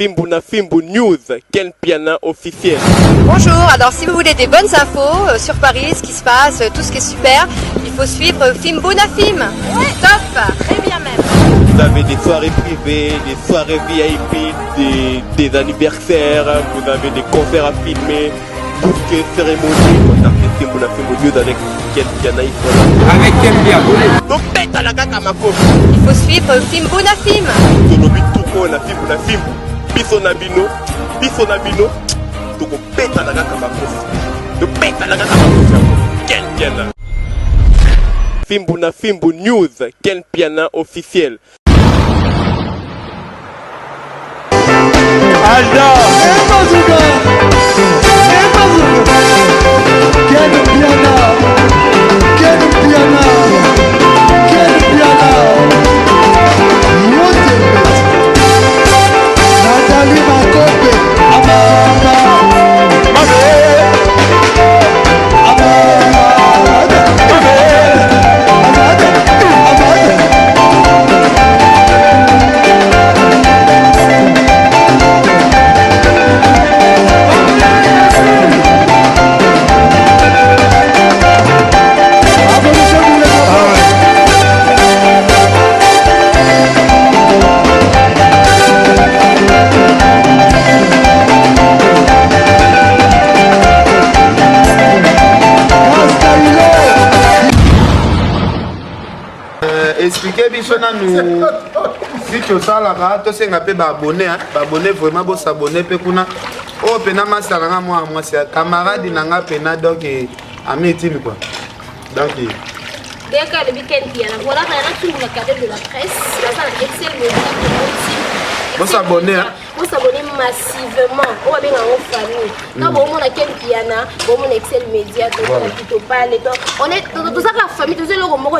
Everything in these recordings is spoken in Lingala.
Fimbuna Fimbu News, Ken Piana officiel. Bonjour, alors si vous voulez des bonnes infos sur Paris, ce qui se passe, tout ce qui est super, il faut suivre Fimbuna Film. Ouais. Top, très bien même. Vous avez des soirées privées, des soirées VIP, des anniversaires, vous avez des concerts à filmer, bouquets, cérémonies. Contactez Fimbuna Fimbu News avec Ken Piana. Avec Ken Piana. Donc pète à la gata ma coche. Il faut suivre Fimbuna Film. La Fimbuna Fimbu. Biso na bino, toko peta na kaka makofi. To peta na kaka makofi. Ken Piana. Fimbuna Fimbu News, Ken Piana officiel. Alda, Ken Piana, Ken Piana, Ken Piana. Nathalie Makope, expliquez biso nanu si tosalaka tosenga mpe baabone baabone vraiment bosabone mpe kuna oyo mpena masala nga mwana mwasi camarade na nga mpena donc ami etimi quoi donc dès que le week-end Piana voilà on a tout le cadre de la presse dans un Excel vous s'abonner massivement on va bien en famille quand bon on a Ken Piana bon on Excel Média tout plutôt pas les temps on est dans ça la famille tout ça le romo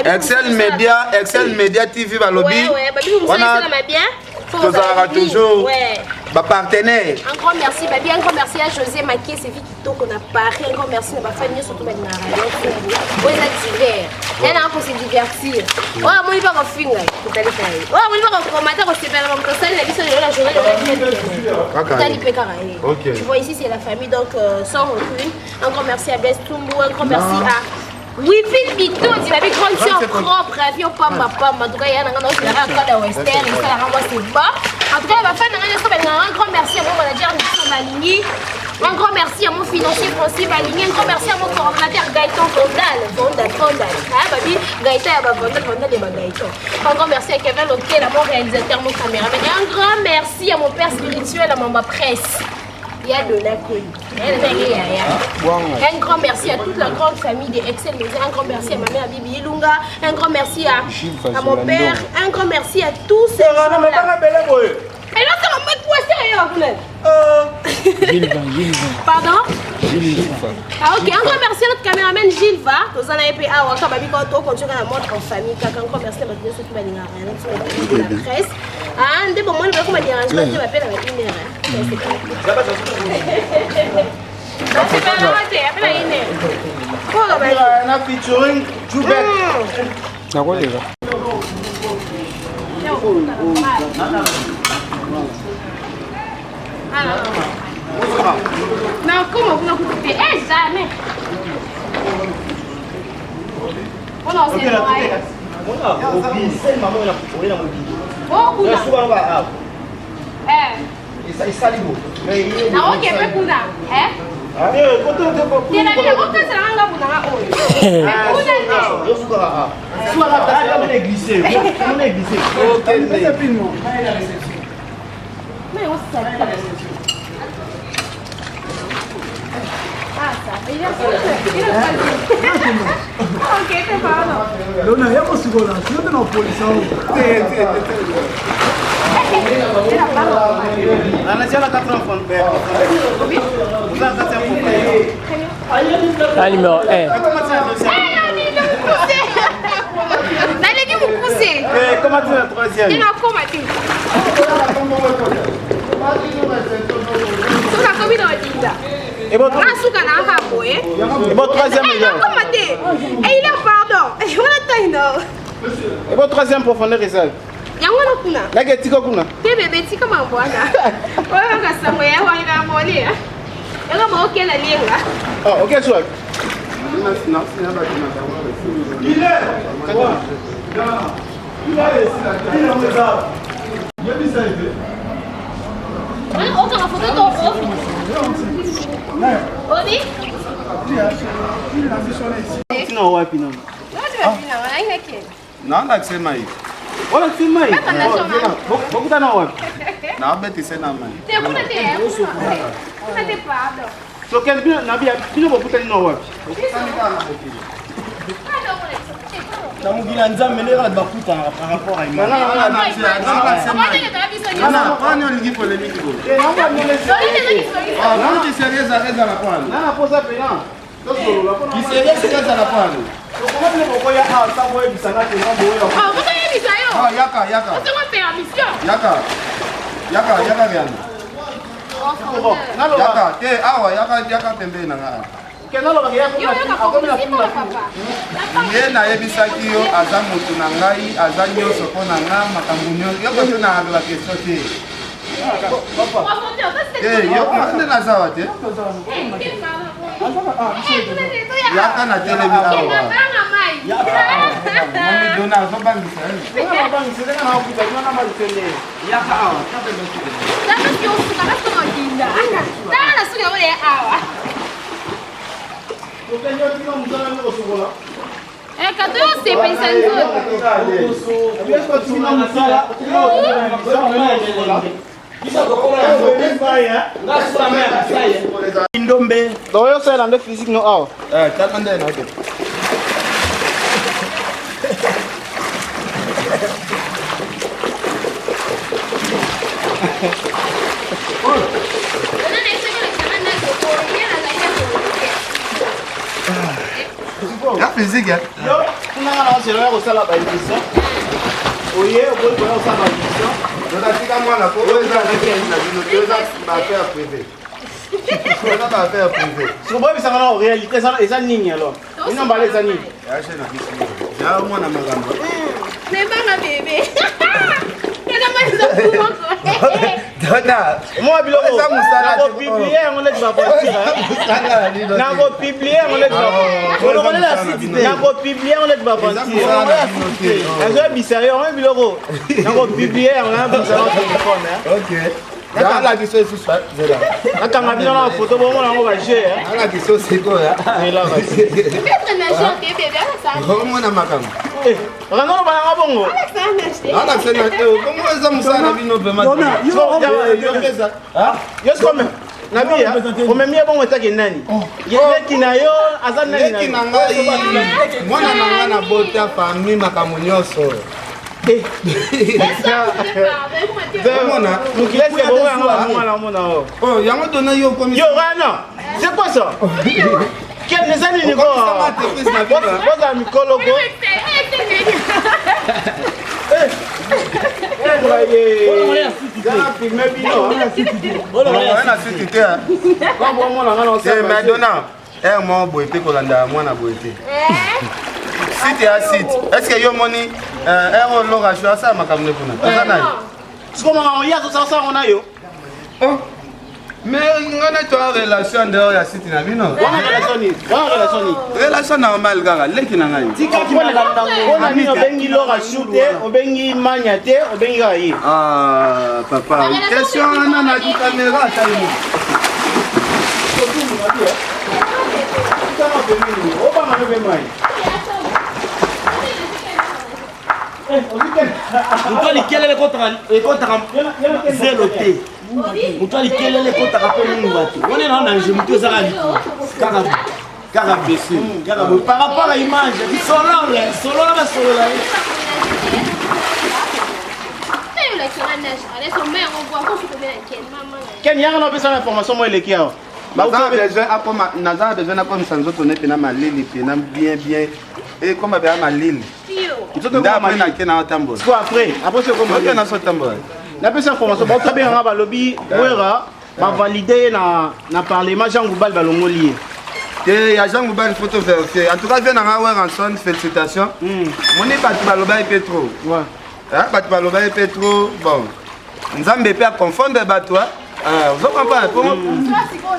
Excel Média TV va lobby on a bien toujours ma partenaire. Un grand merci, baby. Un grand merci à José Maquet, c'est Victor qu'on a parlé. Un grand merci à ma famille, surtout à Nara. On est divers. Il y en a un pour se divertir. Oh, moi, il va en finir. Oh, moi, il va en commentaire. On s'est fait la salle, la vie sur la journée de la Ok. Tu vois, ici, c'est la famille. Donc, sans rancune. Un grand merci à Blaise Toumbo. Un grand merci à. Oui, vite, tu vas bien grandir propre, avion, pamba. En tout cas, il y a un grand western, il y a un c'est bas. En tout cas, un grand merci à mon manager Maligny, un grand merci à mon financier Francis Maligny, un grand merci à mon coordinateur Gaëtan Vondal. Un grand merci à Kevin Loquel, à mon réalisateur, mon caméraman. Et un grand merci à mon père spirituel, à ma presse. Il y a de la colle. Un grand merci à toute la grande famille des Excel Média. Un grand merci à ma mère Bibi Ilunga. Un grand merci à mon père. Un grand merci à tous ces gens-là. Et là, ça va mettre quoi sérieux, pardon? Ah ok, un grand merci à notre caméraman Gilles Va. Nous en avons fait un waka babi quand on continue à montre en famille. Un grand merci à notre ceux qui m'a dit la presse. Ah, on dit bon moi le comment dire, je vais appeler avec une heure. C'est pas raté, appelle à une heure. Oh bah on a featuring Joubert. Na quoi déjà? Non, comment vous n'avez coupé? Eh, jamais! On en sait pas. Oh, Kuna. Na ok, mais Kuna. Tiens, la vie, on peut se rendre à mais on s'appelle. Ah, ça. Il a ok, c'est pas non. Non, il y a pas de seconde. Tu es dans la police. La numéro 1. Vous poussez. Comment tu es la troisième? Il a combattu. Et votre troisième et il a pardon. Et votre troisième profondeur est ça? Il y a un kuna. Nake tika kuna. Bébé tika mambwana. Wewe kasamwe ya wanga moli. Ela mo kela lenga. Oh, OK soit. Oka mafuta to ofi. Obi? Tina wapi nani? naona kusema hivi Wala sima hii. Bokutana wapi? na beti sena mai So quel bien na bia bino bokutani na wapi? Na mugila nzambe lera bakuta par rapport à Na kwani olingi polemiki bolo naomba nieleze. nani kiserieza eza la kwani Nana posa pena. Tosolo la pona. kiserieza eza la kwani Comment le bokoya a sabo e bisanga ke ngombo yo. yaka vyana yaka te awa yaka pembeni na ngai Kenalo ba ya kuna ye nayebisaki yo aza motu na ngai aza nyonso mpo na nga makambo nyonso yoko te na agla question te yoko nde nazawa te yaka na telebi awa mami dona azobangisa yaka awa Kato yo sepelisa nzoto. Indombe. Doyo sala ndo physique no aw. taka nde na te ya physique Yo, kuna na sala ko sala ba émission. Oye, o boy ko sala ba émission. totatika mwana po oyo eza na bino te eza baaffaire privé eza baaffaire privé So boy bisanga na réalité ça eza nini alors? Ino mbale eza nini? yache na biso ya mwana makambo Nebanga bébé. Kana maiza kumoko. dona Moi biloko. Eza musala Na ko publier on let ba partir. Na ko publier on let ba. On la site. Na ko publier on let ba partir. Azo bisayo on biloko. Na ko publier on a besoin de téléphone hein. ok ala biso esusu zela Nakanga bino na photo bo mona ngo ba jeu hein. ala biso sikoya Ela ba. Peut-être na chanter bébé ça. omona makambo Rangano ba nga bongo. ala sena te komo eza musala bino vraiment Yo comme na bia o memia bongo etake nani? Yeki na yo aza nani na. leki na ngai mwana na ngai na bota famille makambo nyonso omona Mukilese bongo yango mwana mona o. oh yango dona yo komi Yo Rana, c'est quoi ça? Quel les années niveau? Boza mikolo ko. na siti te mais dona mo boye te kolanda mwana boye te site ya site est ce que yo moni ero loration asala makambo ne kuna aza nani Sikomanga on yazo sasa on ayo. mais ngana toa relation ndeo ya site na bino relation normal kaka leki na ngai On a mis obengi lora shoote, obengi manya te, obengi ga yi. ah papa question wana na di caméra tali Obama no be mai. Mutwali kelele kotaka zelo te. Mutwali kelele kotaka pe mungu ati. On est dans danger mutu ezaka liku. Kaka besi. Kaka par rapport à image, solo la solo la. Ken yanga no pesa information mo eleki awa. naza besoin nakomisa nzoto ne pena malili pena bien e koma bea malili nde apre nake na otambola Quoi après c'est comment? oke naso otambola Na pesa information ba tabe nga ba lobby wera ba valider na parlement Jean Goubal ba longoli. te ya Jean Goubal faut te vérifier en tout cas vie nanga weranson félicitations moni bato baloba epe trop Ouais. bato baloba ye mpe trop bon nzambe mpe aconfondre bato ozokomprendre po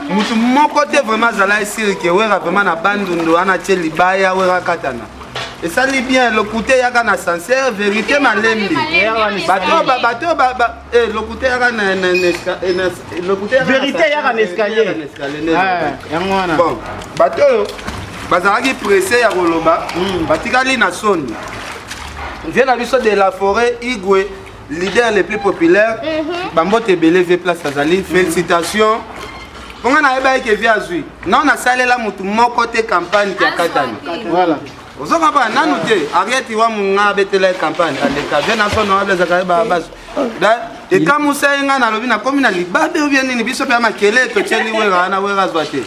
mutu moko te vraiment azala esiri ke wera vraiment na bandundu wana tie libaya wera katana esali bien lokute yaka na sincère vérité malembi bato lokute yaka na vérité yaka na escalier yango wana bon bato oyo bazalaki pressé ya koloba batikali na soni vie na biso de la forêt igwe leader le plus populaire bambote ebele ve place azali félicitations mponga nayeba eke vie azwi non nasalela motu moko te campagne ya katani voilà ozokapa nanu te arieti wa munga abetela campagne aleka vie na sono abezaka ye babaso ekamusa ye nga nalobi nakomi na libabe obie nini biso mpe ya makele etotieli wera wana wera azwa te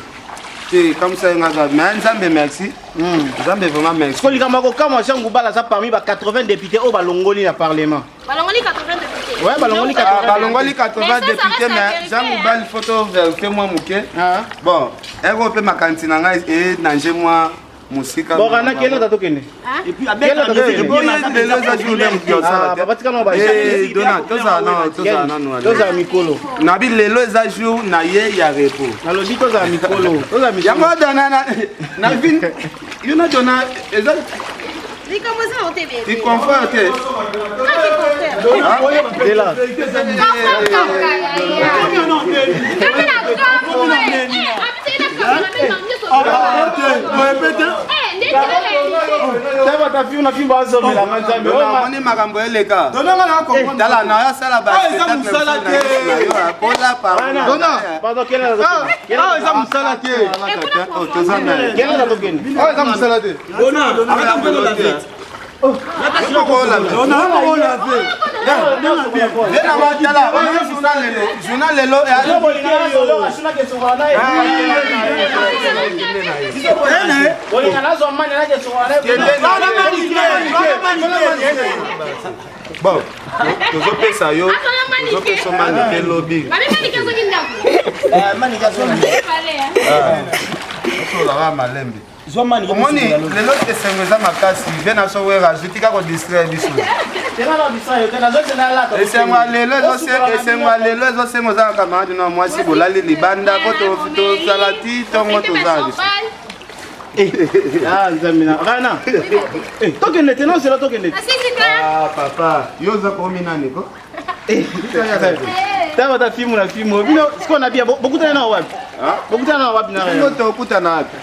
comme ça, mais Nzambe merci. Nzambe vraiment merci. Parce que quand Jean Goubala ça parmi 80 députés au Balongoli au Parlement. Balongoli 80 députés. Ouais, Balongoli 80. Balongoli 80 députés mais Jean Goubala photo vérifier moi muké. Bon, elle peut ma cantine et nanger moi musika. Bon, on a quel autre tokene? Et puis avec la toza mikolo nabi lelo eza jour na ye ya repos nalobi toza mikolo yango dona na vin you know dona eza ni comment ça on te bien tu confort te Moni makambo eleka tala na ya sala ba bon, tozopesa yo tozopesa manike lobi osolaka malembe omoni lelo esengo eza makasi ve na so wera azutika kodistraire biso esengo ya lelo ezosengo oza na kamarade na mwasi bolali libanda po tozala ti ntongo tozala biso Nzamina Rana tokende te non sela tokende papa yo oza komi nani ko tava ta filmu na filmu bino siko na bia bokutana na wapi bokutana na wapi na yo tokutana wapi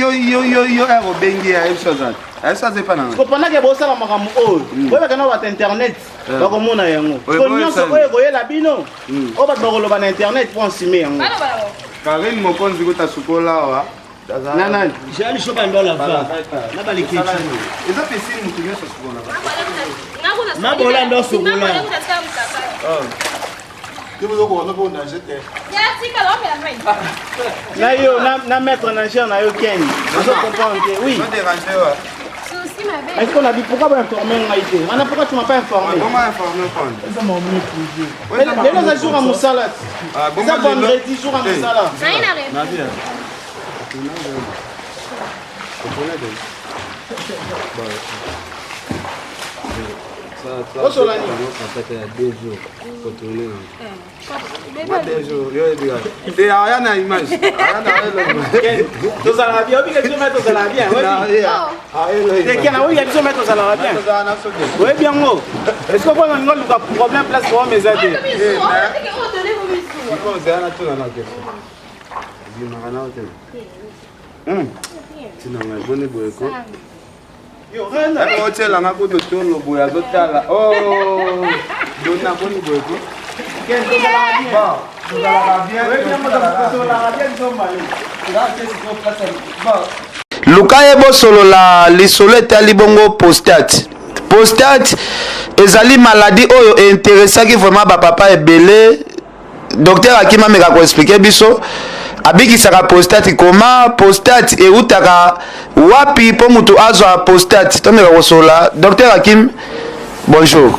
yo obengi ya episode ça pas non ko pendant que bosala makambo oyo oyo kana wa internet bakomona yango ko nyonso oyo boyela bino o bato bakoloba na internet po nsime yango Karine mokonzi kota sukola wa nana j'ai chaud pas dans la va na ba likiti eza pesi mutu nyonso sukola na bola ndo sukola na yo na maître na cher na yo ken je comprends que oui est-ce qu'on a dit pourquoi pas informer Ngaïté? Pourquoi tu m'as pas informé? Comment informer quand? Les autres jours à Moussala. Ça vendredi jour à Moussala. otelanga kuto tolo boya zotala oh dona boni boyeko lukaye bosolola lisolo etali bongo prostate ezali maladie oyo interesaki vraiment bapapa ebele docteur akima meka koexplike biso abikisaka prostate koma prostate eutaka wapi po mutu azwa prostate tomeka kosola docteur Hakim bonjour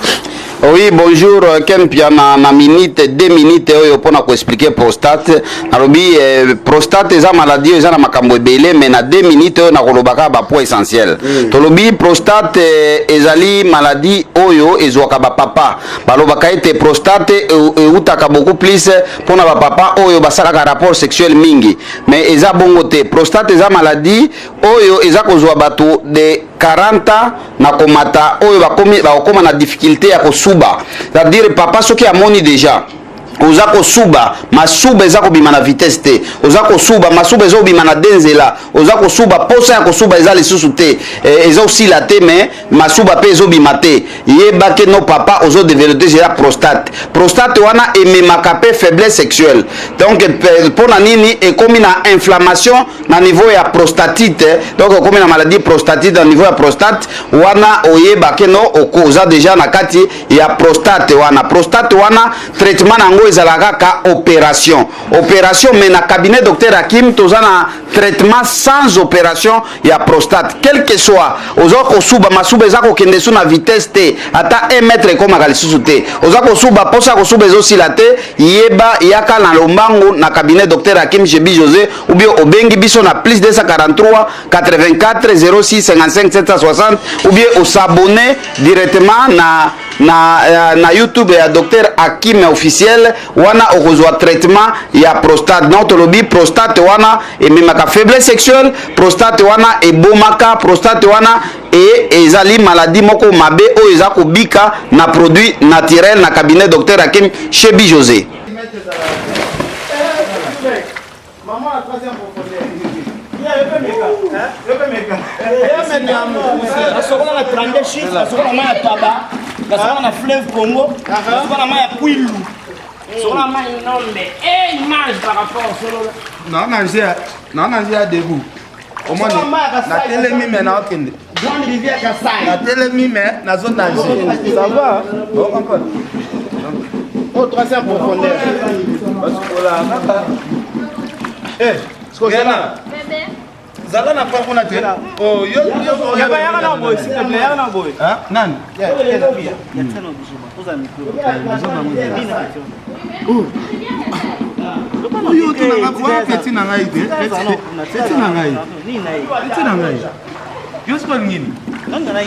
Oui, bonjour, Ken Piana, na minute, 2 minutes, oyo pona ko expliquer prostate. Narobi, prostate eza maladie, eza na makambo ebele, mais na 2 minutes, oyo na kolobaka ba point essentiel. Tolobi, prostate ezali maladie oyo ezwaka ba papa. Balobaka ete prostate eutaka beaucoup plus pona ba papa oyo basalaka rapport sexuel mingi. Mais eza bongo te. Prostate eza maladie oyo eza kozwa bato de 40 na komata oyo bakoma na difficulté ya kosuba, c'est-à-dire papa soki amoni déjà oza kosuba masuba eza kobima na vitesse te, oza kosuba masuba eza kobima na denzela, oza kosuba posa ya kosuba eza lisusu te, eza osila te, mais masuba pe ezobima te, yeba ke no papa ozo développer déjà prostate wana ememaka pe faiblesse sexuelle. Donc pona nini ekomi na inflammation na niveau ya prostatite, donc ekomi na maladie prostatite na niveau ya prostate wana oyeba ke no okoza déjà na kati ya prostate wana traitement nango ezalaka ka opération mais na cabinet docteur Hakim tozana traitement sans opération ya prostate, quel que soit ozo kosuba masuba eza kokende su na vitesse te ata 1 mètre ekomaka lisusu te, oza kosuba posa kosuba ezosila te, yeba yaka na lombangu na cabinet docteur Hakim Chebi José ou bien obengi biso na plus 243 84 06 55 760 ou bien osabonner directement na YouTube ya docteur Hakim officiel wana okozwa traitement ya prostate. Donc tolobi prostate wana ememaka faiblesse sexuelle, prostate wana ebomaka, prostate wana ezali maladie moko mabe oyo eza kobika na produit naturel na cabinet docteur Hakim Chebi José. na fleuve Congo, na maya Kwilu. Sur la main nombre et image par rapport au solo. Non, j'ai debout. Au moins, la télé mime na okende. Grande rivière Kassai. La télé mime na zone nager. Ça va? Bon, comprends. Oh, 300 profondeur. Parce que là, eh, ce que c'est là. Zala na pas qu'on a tué. Oh, yo. Il y a pas un boy, s'il te plaît, il y a un boy. Hein? Non. Il y a très longtemps. Vous avez micro. Yo tu na kwa petit na ngai te. Petit na ngai. Petit na ngai. Yo ce qu'on ngini.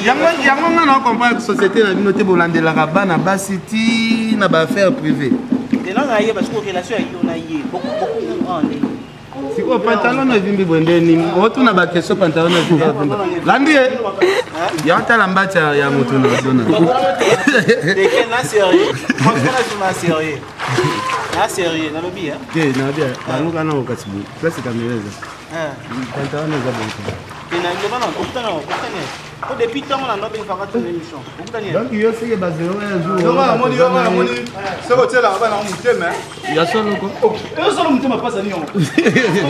Yango na comprendre société na bino te bolandela ka bana basiti na ba affaire privée. Et là on a parce que relation avec on a beaucoup en ligne. Si quoi pantalon na vimbi bwendeni otu na ba question pantalon na vimbi landi ya tala mbacha ya moto na zona de quel na sérieux moi je na sérieux na lobby hein ke na bia banuka na okasibu place kameleza pantalon na zabonka ina ndio bana ukutana depuis tant on a notre information d'émission donc yo c'est que basé un jour moni c'est que là bana mutema ya solo ko yo solo mutema pasa niyo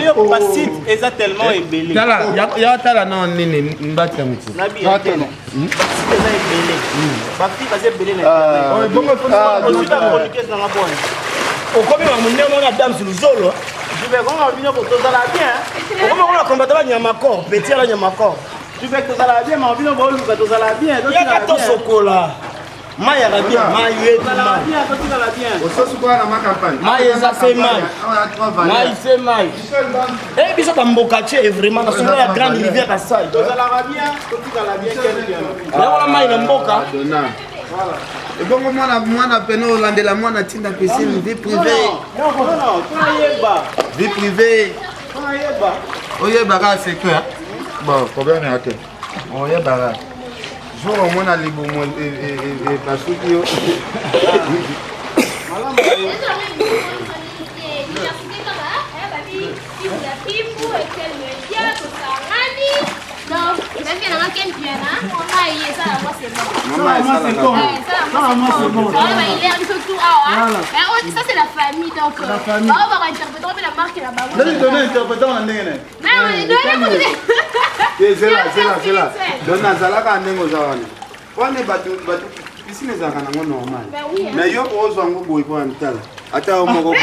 yo pasite exactement ebele tala ya tala na nini mbati ya mutu na bien tena c'est ebele ba fi basé ebele na oh bongo on va communiquer dans la bonne au comme on monne na dame sur zolo je vais comment venir pour tout ça là bien comment on a combattre la nyamako petit la nyamako tu veux que ça la bien mais on vient voir le que ça la bien donc il y a 14 chocolat maya la bien maye ça la bien donc ça la bien au sauce quoi na ma campagne maye ça fait maye c'est maye et puis ça tamboka tché vraiment dans sur la grande rivière à ça donc ça la bien donc ça la bien quel bien là on maye na mboka voilà et bon moi peno landela moi na tinda piscine vie privée non vie privée oyeba ka secret bon problème est atteint oyeba ka jour au moins na libumo et basuki yo Ça c'est la famille donc on va interpréter la marque là-bas. donner interprétant en ndenge c'est là donc nazalaka ndengo zawana wane batu pisine zaka nango normal mais yo ozwa ngo boy kwa ntala ata moko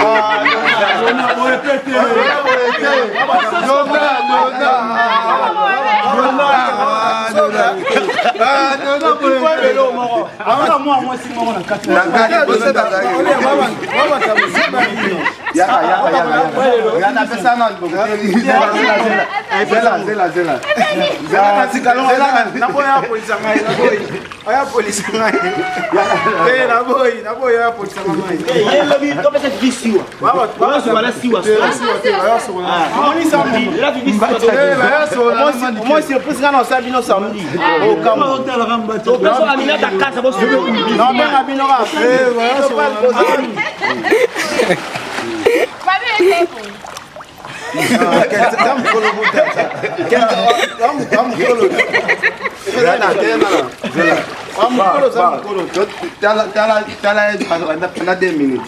T'as 2 minutes.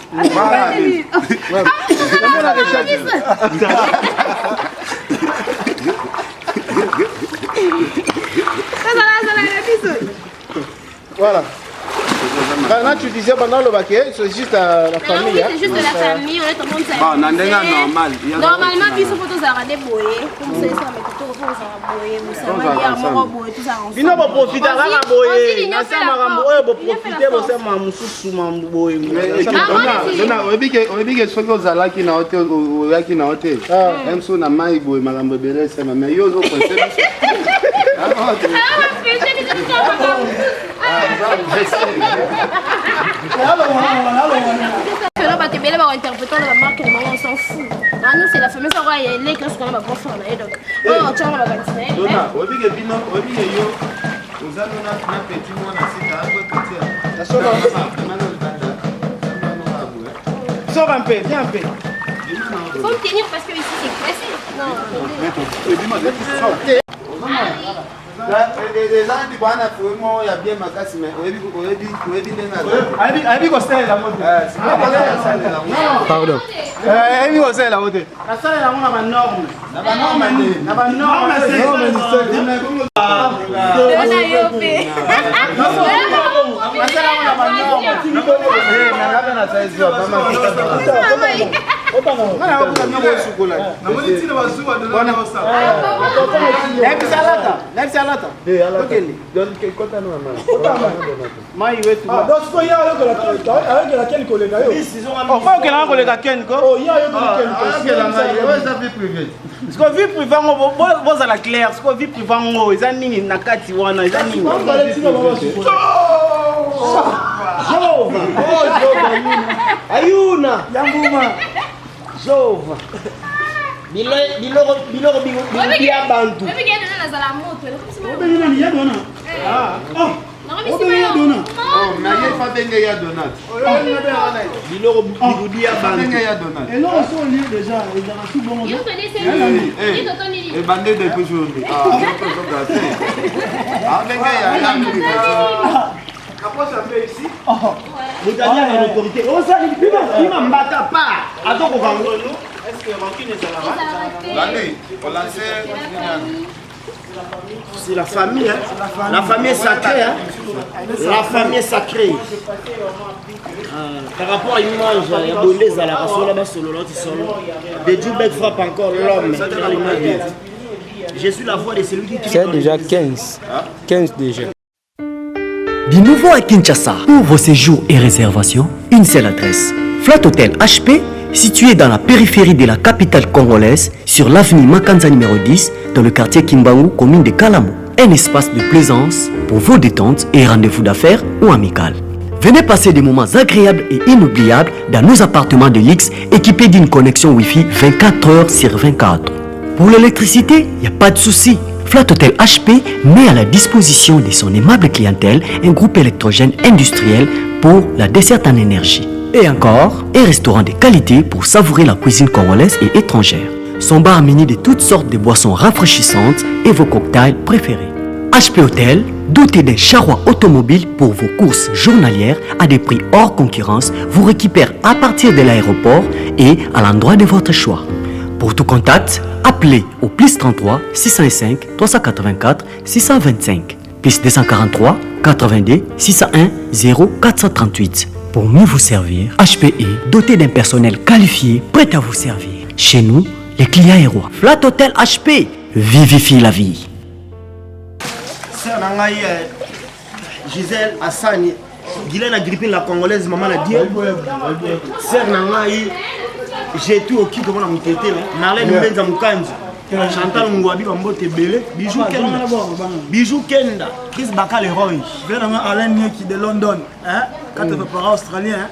Voilà. Maintenant, tu disais pendant le baquet, c'est juste la famille. Oui, c'est juste de la famille, on est en train de Bon, normal. Normalement, puis il faut tous arrêter de boyer. Comme ça, mais plutôt, il faut boyer. Vous savez, il y a un mot boyer, tout ça ensemble. Bino bo profiter la boyer. Na sa marambo oyo bo profiter bo se mamususu mamboye. Dona oyebi ke soki ozalaki na hotel oyaki na hotel. Même so na mai boye makambo ebele sema mais yo ozo presse. Belle va interpréter la marque, on s'en fout. Nous, c'est la famille, ça va y aller quand on va faire ça. Donc, oh, tu vas continuer. Dona, oyebi ke bino, oyebi ke yo ozalo na petit mwana sita ako petit. La sors un peu, viens un peu. Il faut me tenir parce que ici c'est pressé. Non, eza ndi bwana fuemo ya bien makasi mais oyebi ndenga Ayebi kosalela moto. pardon Ayebi kosalela moto. Asalela ngo na banorme. na banorme Na banorme. on a yopé. Asalela ngo na banorme. nanga na size wa mama Ngana ko na ngo sukola. Na moni tina bazuwa de la osa. Next salata. Okay. donc kota no mama Mai wetu. Donc ce qu'il y a avec laquelle collègue yo. Oh, faut que la koleka ken ko. Oh, il y a avec laquelle ça vie privée Parce que vie privée ngo bo za la clair, parce que vie privée ngo eza nini na kati wana eza nini. Jova. Ayuna. Yambuma. Jova. Biloro bia bantu. Mais bien, on a la moto. mais ye fa benge ya donat Biloro bia bantu. benge ya donat Et non, ils sont liés déjà, ils ont tout bon. et bandé depuis aujourd'hui benge ya Approche un peu ici. Moutania a l'autorité. Oh, ça, il m'a mbata pas. Attends, on va. Est-ce que rancune est là? C'est la famille, hein. La famille est sacrée, hein. La famille est sacrée. Par rapport à l'image, il y a Bondé à la race, là-bas, solo, l'autre solo. De Djoubek frappe encore l'homme. Je suis la voix de celui qui. C'est déjà 15. 15 déjà. Du nouveau à Kinshasa, pour vos séjours et réservations, une seule adresse. Flat Hotel HP, situé dans la périphérie de la capitale congolaise, sur l'avenue Makanza numéro 10, dans le quartier Kimbangu, commune de Kalamo. Un espace de plaisance pour vos détentes et rendez-vous d'affaires ou amicales. Venez passer des moments agréables et inoubliables dans nos appartements de luxe équipés d'une connexion Wi-Fi 24 heures sur 24. Pour l'électricité, il n'y a pas de souci. Flat Hotel HP met à la disposition de son aimable clientèle un groupe électrogène industriel pour la desserte en énergie. Et encore, un restaurant de qualité pour savourer la cuisine congolaise et étrangère. Son bar muni de toutes sortes de boissons rafraîchissantes et vos cocktails préférés. HP Hotel, doté d'un charroi automobile pour vos courses journalières à des prix hors concurrence, vous récupère à partir de l'aéroport et à l'endroit de votre choix. Pour tout contact, appelez au plus 33 605 384 625, plus 243 82 601 0438. Pour mieux vous servir, HPE, doté d'un personnel qualifié, prêt à vous servir. Chez nous, les clients et rois. Flat Hotel HP, vivifie la vie. Sœur Nangaï, Gisèle Hassani, Guylaine a grippé la congolaise, maman l'a dit. Sœur Nangaï, j'ai tout au qui comme on a monté. Marlène Benza Moukanzi. Chantal Ngwabi Bambote Belé, Bijou Kenda, Chris Bakal Roy. Je viens d'avoir Alain Nieki de London. Quand tu es parent australien,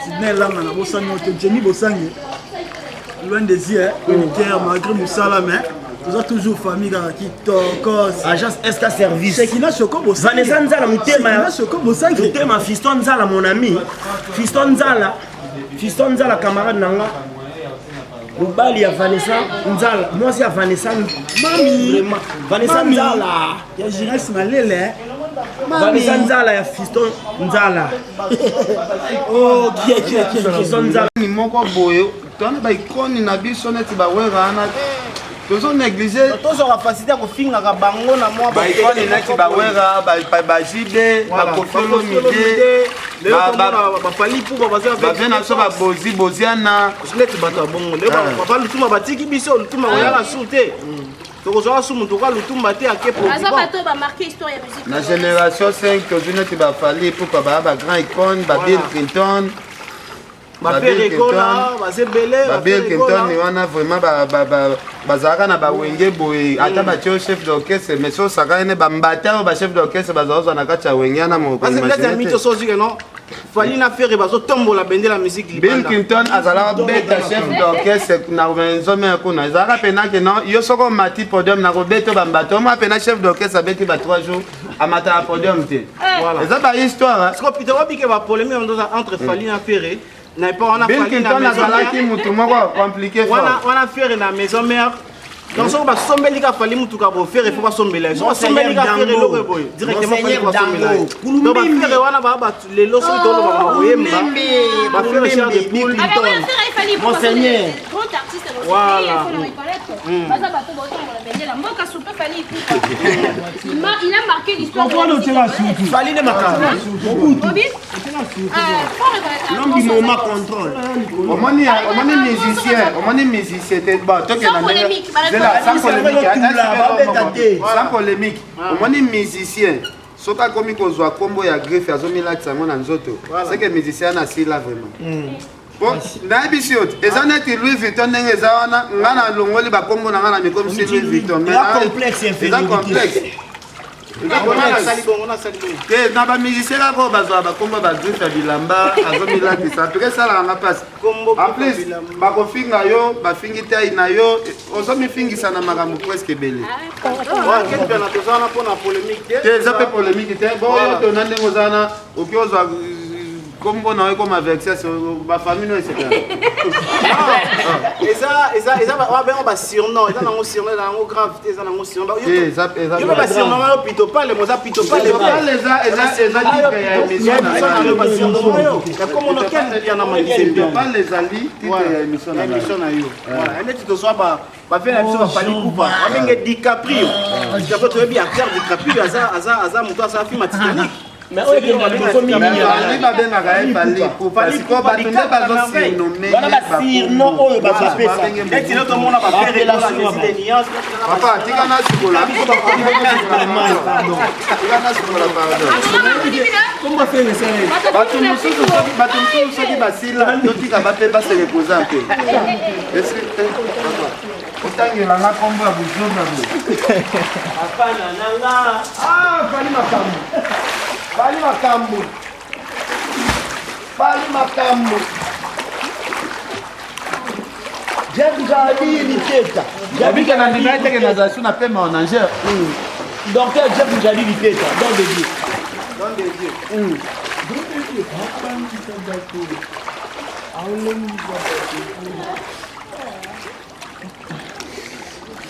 Sydney Lama, Bossani, Jenny Bossani. Loin des yeux, malgré Moussala, mais vous avez toujours famille qui tokos. Agence SK Service. C'est qui n'a choco Bossani. Vanessa Nzala, Moutema. Choco Bossani. Moutema, Fiston Nzala, mon ami. Fiston Nzala, camarade Nanga. Bali ya Vanessa Nzala, moi c'est Vanessa Mami, Vanessa Nzala, il y a Jérès Malele, Vanessa Nzala ya Fiston Nzala. Oh, qui Fiston Nzala. Ni moko boyo, tona ba ikoni na biso neti ba wera ana. Tozo négliger. Tozo capacité ko finga ka bango na moi ba ikoni neti ba wera, ba jide, ba kofelo mide. bafali mpo babe na biso baboziana neti bato ya bongo nde papa lutuma batiki biso lutuma koyaka su te tokozwaka su moto oka lutumba te ake na génération 5 tozwi neti bafali mpo baya bagrand icone babill clinton babill clinton wana vraiment bazalaka na bawenge boye ata batie chef d'orchestre mais so osaka ene bambata oyo bachef d'orchestre bazalozwa na kati ya wenge ana fali na fere bazotombola bendela musique Bill Clinton azalaka beta chef d'orchestre na nzome kuna ezalaka pena ke non yo soko mati podium na kobeta bambato oma pena chef d'orchestre abeti ba 3 jours amata na podium te eza ba histoire parce que Peter wabike ba polémique entre fali na fere na pas on a Bill Clinton azalaki mutu moko compliqué fort on a fere na maison mère donc so ba sombeli ka fali mutu ka bo fere faut pas sombela so sombeli ka fere lo boy directement fali ko sombela donc ba fere wana ba les loso tolo ba boyemba ba fere cher de Bill Clinton monseigneur grand artiste il faut le reconnaître baza bato ba otombola bendela mboka soupe fali il a marqué l'histoire fali de makara l'homme du moment contrôle omoni musicien te bon toke na sans polémique omoni musicien soki akomi kozwa kombo ya greffe azomilatisa yango na nzoto seke musicien asila vraiment nayebisi yo te eza neti Louis Vuitton ndenge eza wana nga na longoli bakombo na nga na mikomisi Louis Vuitton eza complexe na bamusicien kaka oyo bazwaka bakombo bagreffe ya bilamba azomilatisa toke esalaka nga mpasi en plus bakofinga yo bafingi tai na yo ozomifingisa na makambo presque ebele te eza mpe polémique te boyo tona ndenge oza wana oki ozwa kombo na yo ekoma vexes bafamille no etc eza babengo basurnom eza nango surnom eza nango grave te eza nango surnom yo basurnom oyo pitopale moza pitopale eza titre ya émission ezali titre ya émission na yo neti tozwa bafie na biso bafali kupa babenge DiCaprio toyebi acteur DiCaprio aza moto asala filme ya Titanic mais oyo ke babenga mingi babengaka ye fali parce que bato nde bazosurnomme basirno oyo bazopesa neti no tomona bafere papa tika na sikola bato mosusu soki basila totika bape baseke koza mpe otangelanga kombo ya buzoba apana nanga Bali makambo. Jeff Liteta. Yabika na ndika teke na zasu na pema onanger. Docteur Jeff Liteta, dans des dieux. Dans des dieux.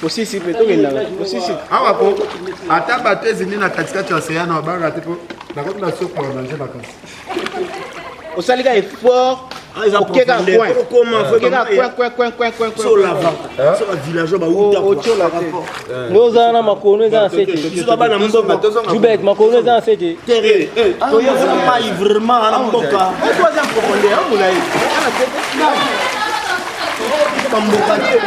osisi pe tokendaka osisi awa po ata bato ezindi na katikati ya oseya na babanga te po nakoti na soko ya mange makasi osalika effort oza na makono eza na sete jubet makono eza na sete toyeza mai vraiment na mboka bamboka te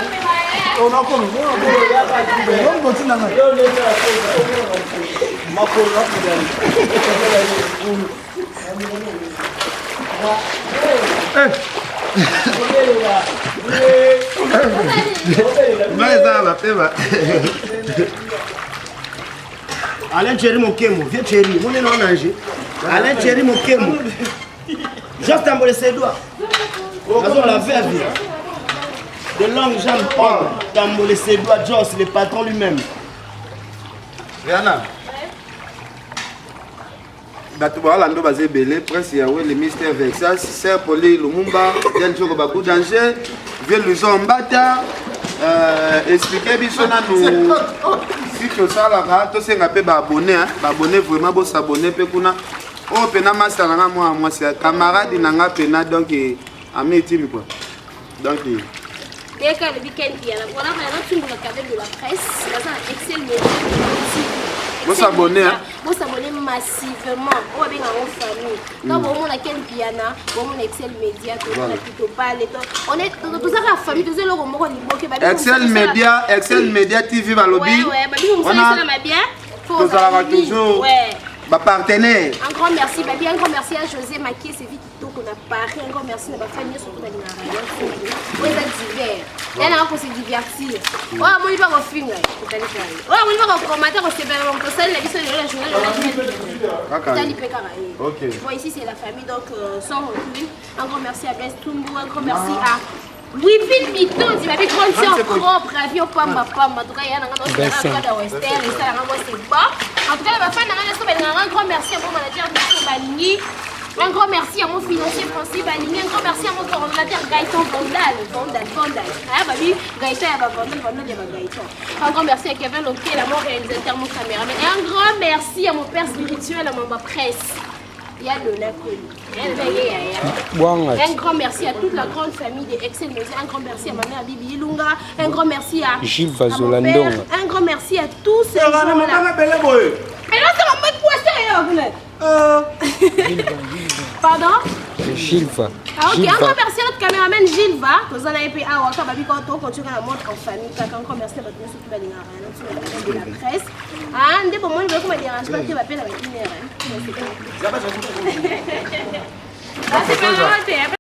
Alain Thierry Mokemo, vieux Thierry, on est là en Angers. Alain Thierry Mokemo. Juste emboler ses doigts. On l'a fait à vie. De longues jambes, t'emboler ses doigts, Joss, le patron lui-même. Rihanna. Bato balando bazé belé prince yawe le mystère Vexa Sir Poli Lumumba Del Joko Bakou danger vieux Luzon Mbata expliquer biso na nous si tu ça là to senga pe ba abonné vraiment bo s'abonner pe kuna o pena master nga moi c'est camarade nanga pena donc ami team quoi donc et quand le week-end il y a la voilà on a le cadre de la presse dans un Excel vous s'abonnez vous s'abonnez massivement on va bien en famille quand vous on a quel piana on Excel Média tout plutôt pas les on est tout ça la famille tout ça le mot on Excel Média TV va lobby on a bien tout ça va toujours ma partenaire un grand merci baby un grand merci à José Macky c'est vite qu'on a Paris un grand merci à ma famille surtout dans les on est divers il y en a pour se divertir oh moi il va refumer oh moi il va commenter on se fait on ça la vie sur la journée OK bon ici c'est la famille donc sans recul un grand merci à Blaise Tumbu un grand merci à Wifil Mito, tu m'avais grande soeur propre, avion Pamba Pamba. En tout cas, il y a un grand western, et ça, c'est bon. En tout cas, ma femme, un grand merci à mon manager Baligny. Un grand merci à mon financier Français Baligny. Un grand merci à mon coordonnateur Gaëtan Vandal. Ah, bah oui, Gaëtan, il y a Gaëtan. Un grand merci à Kevin Loquet, mon réalisateur, mon caméraman. Et un grand merci à mon père spirituel, à mon presse. Il y a le l'inconnu. Un grand merci à toute la grande famille des Excel Média. Un grand merci à ma mère Bibi Ilunga. Un grand merci à Gilles Vazolandon. Un grand merci à tous ces gens-là. Mais là, c'est un mode poisson. Pardon? Gilles Va. Ah, ok, un grand merci à notre caméraman Gilles Va. Vous en avez payé à Waka, Babi, quand on continue à la montre en famille. Un grand merci à votre monsieur qui va dire de la presse. Ah, on dit pour moi, je vais vous dire, je vais m'appeler avec une heure. C'est pas